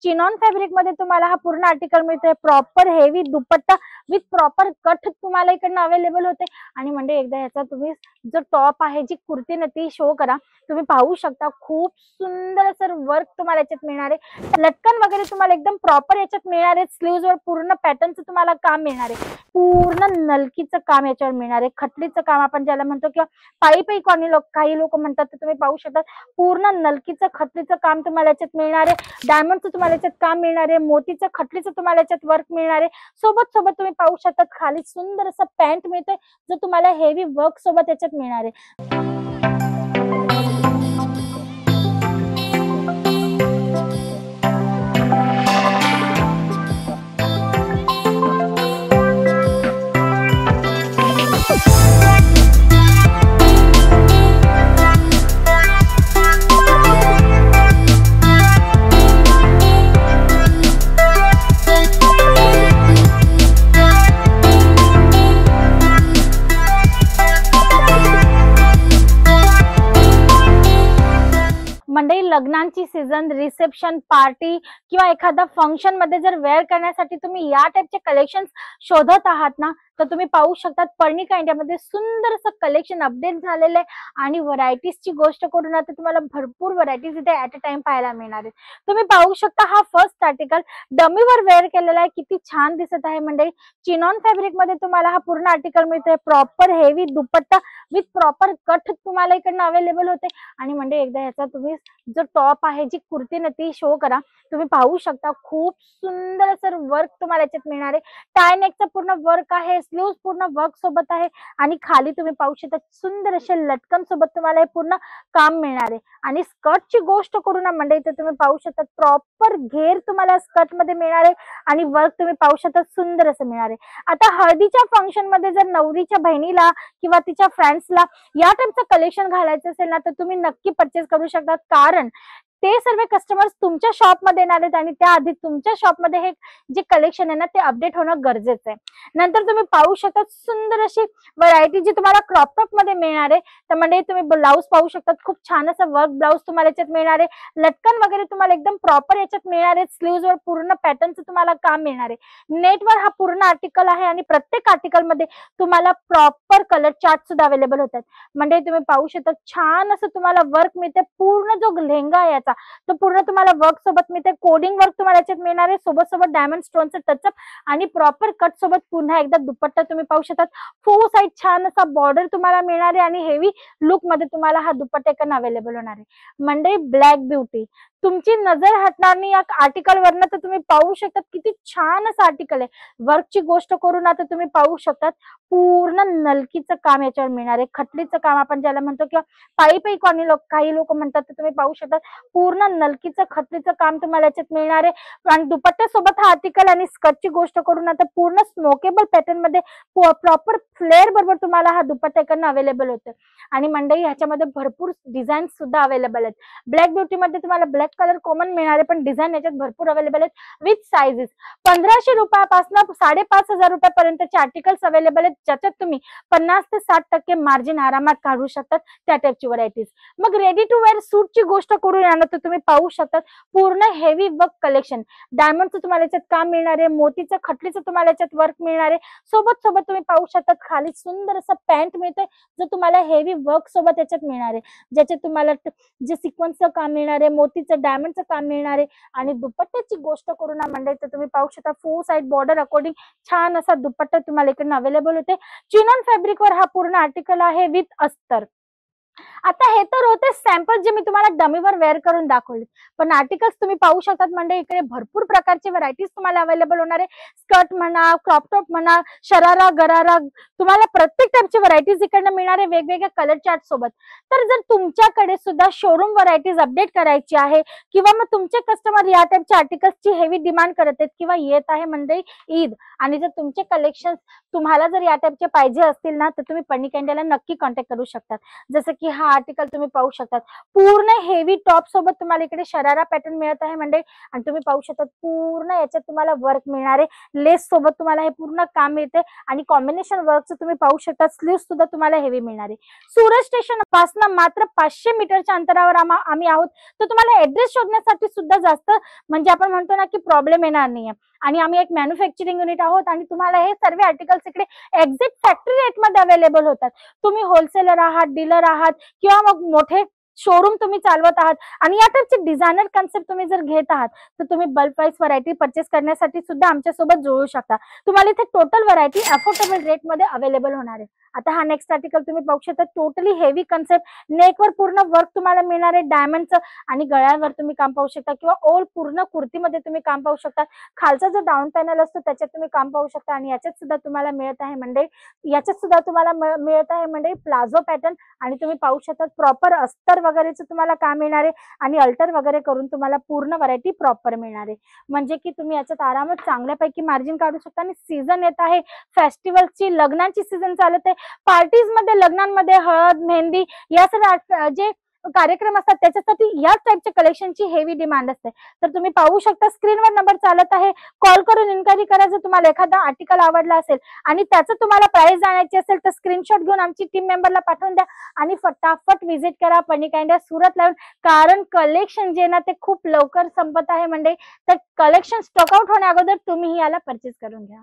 Chinon fabric मध्ये तुम्हाला हा पूर्ण आर्टिकल मिळतोय। Proper heavy dupatta with proper cut तुम्हाला इकडनं अवेलेबल होते। आणि म्हणजे एकदा याचा तुम्ही जो टॉप आहे, जी कुर्ती ना ती शो करा, तुम्ही पाहू शकता खूप सुंदर असं वर्क तुम्हाला याच्यात मिळणार आहे। लटकन वगैरे तुम्हाला एकदम प्रॉपर याच्यात मिळणार आहे। स्लीव्ज वर पूर्ण पॅटर्नचं तुम्हाला काम मिळणार आहे। पूर्ण नलकीचं काम याच्यावर मिळणार आहे, खटलीचं काम आपण ज्याला म्हणतो, किंवा पायी काही लोक म्हणतात, तर तुम्ही पाहू शकता पूर्ण नलकीचं खटलीचं काम तुम्हाला याच्यात मिळणार आहे। डायमंडचं तुम्हाला याच्यात काम मिळणार आहे, मोतीचं खटलीचं तुम्हाला याच्यात वर्क मिळणार आहे। सोबत तुम्ही पाहू शकता खाली सुंदर असं पॅन्ट मिळतोय, जो तुम्हाला हेवी वर्क सोबत याच्यात मिळणार आहे। मंडळी, लग्नांची सीझन, रिसेप्शन, पार्टी किंवा एखादा फंक्शन मध्ये जर वेअर करण्यासाठी तुम्ही या टाइपचे कलेक्शन्स शोधत आहात ना, तर तुम्ही पाहू शकता पर्णिका इंडियामध्ये सुंदर असं कलेक्शन अपडेट झालेलं आहे। आणि व्हरायटीजची गोष्ट करू ना, तर तुम्हाला भरपूर व्हरायटीज इथे ऍट अ टाइम पाहायला मिळणार आहे। तुम्ही पाहू शकता हा फर्स्ट आर्टिकल डमीवर वेअर केलेला आहे, किती छान दिसत आहे। मंडळी, चिनॉन फॅब्रिक मध्ये तुम्हाला हा पूर्ण आर्टिकल मिळतोय। Proper heavy dupatta with proper cut तुम्हाला इकडनं अवेलेबल होते। आणि म्हणजे एकदा याचा तुम्ही जो टॉप आहे, जी कुर्ती ना ती शो करा, तुम्ही पाहू शकता खूप सुंदर असं वर्क तुम्हाला याच्यात मिळणार आहे। टाय नेकचं पूर्ण वर्क आहे, स्लीव्स पूर्ण वर्क सोबत आहे। आणि खाली तुम्ही पाहू शकता सुंदर असे लटकन सोबत तुम्हाला हे पूर्ण काम मिळणार आहे। आणि स्कर्टची गोष्ट करू ना मंडळी, तर तुम्ही पाहू शकता प्रॉपर घेर तुम्हाला स्कर्ट मध्ये मिळणार आहे। आणि वर्क तुम्ही पाहू शकता सुंदर असं मिळणार आहे। आता हळदीच्या फंक्शन मध्ये जर नवरीच्या बहिणीला किंवा तिच्या फ्रेंड्सला या टाइपचं कलेक्शन घालायचं असेल ना, तर तुम्ही नक्की परचेस करू शकता, कारण ते सर्व कस्टमर्स तुमच्या शॉप मध्ये येणार आहेत आणि त्याआधी तुमच्या शॉप मध्ये हे जे कलेक्शन आहे ना, ते अपडेट होणं गरजेचं आहे। नंतर तुम्ही पाहू शकता सुंदर अशी व्हरायटी जी तुम्हाला क्रॉप टॉप मध्ये मिळणार आहे। तर म्हणजे तुम्ही ब्लाऊज पाहू शकता, खूप छान असं वर्क ब्लाऊज तुम्हाला याच्यात मिळणार आहे। लटकन वगैरे तुम्हाला एकदम प्रॉपर याच्यात मिळणार आहे। स्लीव्ज वर पूर्ण पॅटर्नचं तुम्हाला काम मिळणार आहे। नेटवर हा पूर्ण आर्टिकल आहे आणि प्रत्येक आर्टिकल मध्ये तुम्हाला प्रॉपर कलर चार्ट सुद्धा अवेलेबल होतात। म्हणजे तुम्ही पाहू शकता छान असं तुम्हाला वर्क मिळते। पूर्ण जो लेहंगा आहे तो पूर्ण तुम्हाला वर्क सोबत मिळते। कोडिंग वर्क तुम्हाला याच्यात मिळणार आहे, सोबत डायमंड स्टोनचं टचअप आणि प्रॉपर कट सोबत पुन्हा एकदा दुपट्टा तुम्ही पाहू शकता। फोर साइड छान असा बॉर्डर तुम्हाला मिळणार आहे आणि हेवी लुक मध्ये तुम्हाला हा दुपट्टा एकन अवेलेबल होणार आहे। मंडे ब्लॅक ब्युटी, तुमची नजर हटणार नाही या आर्टिकल वरनं, तर तुम्ही पाहू शकता किती छान असं आर्टिकल आहे। वर्कची गोष्ट करू ना, तर तुम्ही पाहू शकता पूर्ण नलकीचं काम याच्यावर मिळणार आहे। खटलीचं काम आपण ज्याला म्हणतो, किंवा पायी काही लोक म्हणतात, तर तुम्ही पाहू शकता पूर्ण नलकीचं खटलीचं काम तुम्हाला याच्यात मिळणार आहे। आणि दुपट्ट्यासोबत हा आर्टिकल आणि स्कर्टची गोष्ट करू ना, तर पूर्ण स्मोकेबल पॅटर्न मध्ये प्रॉपर फ्लेअर बरोबर तुम्हाला हा दुपट्टा इकडनं अवेलेबल होतो। आणि मंडळी ह्याच्यामध्ये भरपूर डिझाईन सुद्धा अवेलेबल आहेत। ब्लॅक ब्युटी मध्ये तुम्हाला ब्लॅक कलर कॉमन मिळणार आहे, पण डिझाईन याच्यात भरपूर अवेलेबल आहेत विथ साइजेस। 1500 रुपयापासून 5500 रुपयापर्यंतचे आर्टिकल्स अवेलेबल आहेत, ज्याच्यात तुम्ही 50 ते 60% मार्जिन आरामात काढू शकतात, त्या टाइपची व्हरायटीज। मग रेडी टू वेअर सूटची गोष्ट करू या ना, तर तुम्ही पाहू शकता पूर्ण हेवी वर्क कलेक्शन। डायमंडचं तुम्हाला याच्यात काम मिळणार आहे, मोतीचं खटलीचं तुम्हाला याच्यात वर्क मिळणार आहे। सोबत तुम्ही पाहू शकता खाली सुंदर असं पॅन्ट मिळतोय, जो तुम्हाला हेवी वर्क सोबत याच्यात मिळणार आहे, ज्याच्यात तुम्हाला जे सिक्वेन्सचं काम मिळणार आहे, मोतीचं डायमंडचं काम मिळणार आहे। आणि दुपट्ट्याची गोष्ट करू ना मंडळी, तर तुम्ही पाहू शकता फोर साइड बॉर्डर अकॉर्डिंग छान असा दुपट्टा तुम्हाला इकडनं अवेलेबल होते। चिनॉन फॅब्रिकवर हा पूर्ण आर्टिकल आहे विथ अस्तर। आता हे तर होते सॅम्पल जे मी तुम्हाला डमीवर वेअर करून दाखवले, पण आर्टिकल्स तुम्ही पाहू शकतात म्हणजे इकडे भरपूर प्रकारचे व्हरायटीज तुम्हाला अवेलेबल होणार आहे। स्कर्ट म्हणा, क्रॉप टॉप म्हणा, शरारा गरारा, तुम्हाला प्रत्येक टाइपची व्हरायटीज इकडनं मिळणार आहे वेगवेगळ्या कलर चार्ट सोबत। तर जर तुमच्याकडे सुद्धा शोरूम व्हरायटीज अपडेट करायची आहे, किंवा मग तुमचे कस्टमर या टाइपच्या आर्टिकल्सची हेवी डिमांड करत आहेत, किंवा येत आहे म्हणजे ईद, आणि जर तुमचे कलेक्शन्स तुम्हाला जर या टाइपचे पाहिजे असतील ना, तर तुम्ही पर्णिका इंडियाला नक्की कॉन्टॅक्ट करू शकता। जसं की हा आर्टिकल तुम्ही पाहू शकतात. पूर्ण हेवी टॉप सोबत तुम्हाला इकडे शरारा पॅटर्न मिळत आहे मंडळी. आणि तुम्ही पाहू शकता पूर्ण याच्यात तुम्हाला वर्क मिळणार आहे. लेस सोबत तुम्हाला हे पूर्ण काम मिळते आणि कॉम्बिनेशन वर्कचं तुम्ही पाहू शकता. स्लीव्ह सुद्धा तुम्हाला हेवी मिळणार आहे. सुरत स्टेशन पासून मात्र 500 मीटरच्या अंतरावर आम्ही आहोत. तर तुम्हाला ऍड्रेस शोधण्यासाठी सुद्धा जास्त म्हणजे आपण म्हणतो ना की प्रॉब्लेम येणार नाहीये. आणि आम्ही एक मॅन्युफॅक्चरिंग युनिट आहोत आणि तुम्हाला हे सर्व आर्टिकल्स इकडे एक्झॅक्ट फॅक्टरी रेटमध्ये अवेलेबल होतात. तुम्ही होलसेलर आहात, डीलर आहात किंवा मग मोठे शोरूम तुम्ही चालवत आहात आणि या टाइपचे डिझायनर कन्सेप्ट तुम्ही जर घेत आहात तर तुम्ही बल्क वाईज व्हरायटी परचेस करण्यासाठी सुद्धा आमच्यासोबत जोडू शकता. तुम्हाला इथे टोटल व्हरायटी अफोर्डेबल रेटमध्ये अवेलेबल होणार आहे. आता हा नेक्स्ट आर्टिकल तुम्ही पाहू शकता. टोटली हेवी कन्सेप्ट, नेकवर पूर्ण वर्क तुम्हाला मिळणार आहे डायमंडचं आणि गळ्यावर तुम्ही काम पाहू शकता किंवा ऑल पूर्ण कुर्तीमध्ये तुम्ही काम पाहू शकता. खालचा जो डाऊन पॅनल असतो त्याच्यात तुम्ही काम पाहू शकता आणि याच्यात सुद्धा तुम्हाला मिळत आहे म्हणजे मिळत आहे म्हणजे प्लाझो पॅटर्न आणि तुम्ही पाहू शकता प्रॉपर अस्तर वगैरेचं तुम्हाला काम मिळणार आहे आणि अल्टर वगैरे करून तुम्हाला पूर्ण व्हरायटी प्रॉपर मिळणार आहे. म्हणजे की तुम्ही याच्यात आरामात चांगल्यापैकी मार्जिन काढू शकता. आणि सीझन येत आहे फेस्टिवलची, लग्नाची सीझन चालत आहे. पार्टीज मध्ये, लग्नांमध्ये हळद, मेहंदी या सर्व जे कार्यक्रम असतात त्याच्यासाठी या टाइपच्या कलेक्शनची हेवी डिमांड असते. तर तुम्ही पाहू शकता स्क्रीनवर नंबर चालत आहे. कॉल करून इन्क्वायरी करा जर तुम्हाला एखादा आर्टिकल आवडला असेल आणि त्याचं तुम्हाला प्राइस जाणायची असेल तर स्क्रीनशॉट घेऊन आमची टीम मेंबरला पाठवून द्या आणि फटाफट व्हिजिट करा पर्निका इंडिया सुरत लावून. कारण कलेक्शन जे ना ते खूप लवकर संपत आहे म्हणजे तर कलेक्शन स्टॉक आउट होण्या अगोदर तुम्ही याला परचेस करून घ्या.